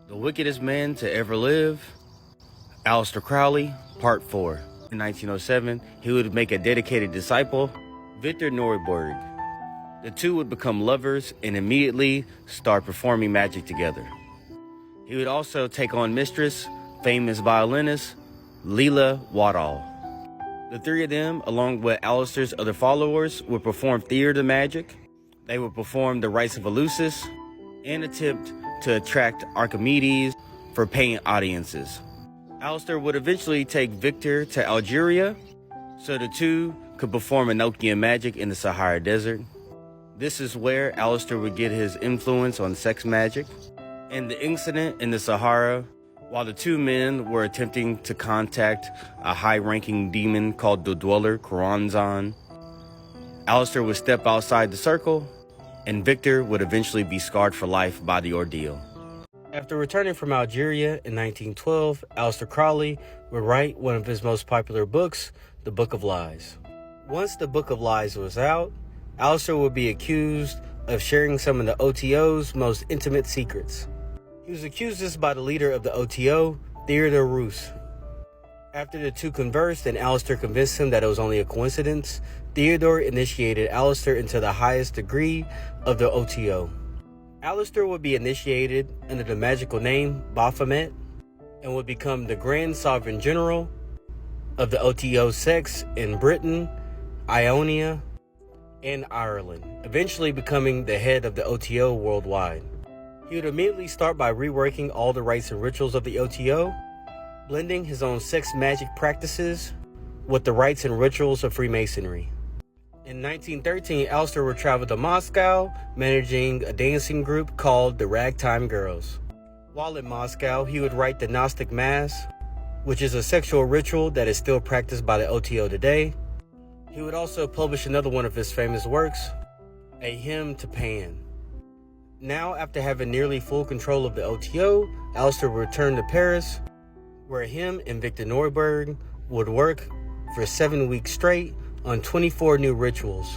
The Wickedest Man to Ever Live, Aleister Crowley, Part 4. In 1907, he would make a dedicated disciple, Victor Neuburg. The two would become lovers and immediately start performing magic together. He would also take on mistress, famous violinist, Leela Wadall. The three of them, along with Aleister's other followers, would perform theater magic. They would perform the rites of Eleusis and attempt to attract Archimedes for paying audiences. Aleister would eventually take Victor to Algeria so the two could perform Enochian magic in the Sahara Desert. This is where Aleister would get his influence on sex magic. And the incident in the Sahara, while the two men were attempting to contact a high-ranking demon called the Dweller, Khoranzan, Aleister would step outside the circle, and Victor would eventually be scarred for life by the ordeal. After returning from Algeria in 1912, Aleister Crowley would write one of his most popular books, The Book of Lies. Once The Book of Lies was out, Aleister would be accused of sharing some of the OTO's most intimate secrets. He was accused this by the leader of the OTO, Theodore Roos. After the two conversed and Aleister convinced him that it was only a coincidence, Theodore initiated Aleister into the highest degree of the OTO. Aleister would be initiated under the magical name Baphomet and would become the Grand Sovereign General of the OTO sects in Britain, Ionia, and Ireland, eventually becoming the head of the OTO worldwide. He would immediately start by reworking all the rites and rituals of the OTO, blending his own sex magic practices with the rites and rituals of Freemasonry. In 1913, Aleister would travel to Moscow, managing a dancing group called the Ragtime Girls. While in Moscow, he would write the Gnostic Mass, which is a sexual ritual that is still practiced by the OTO today. He would also publish another one of his famous works, A Hymn to Pan. Now, after having nearly full control of the OTO, Aleister would return to Paris, where him and Victor Neuburg would work for 7 weeks straight on 24 new rituals.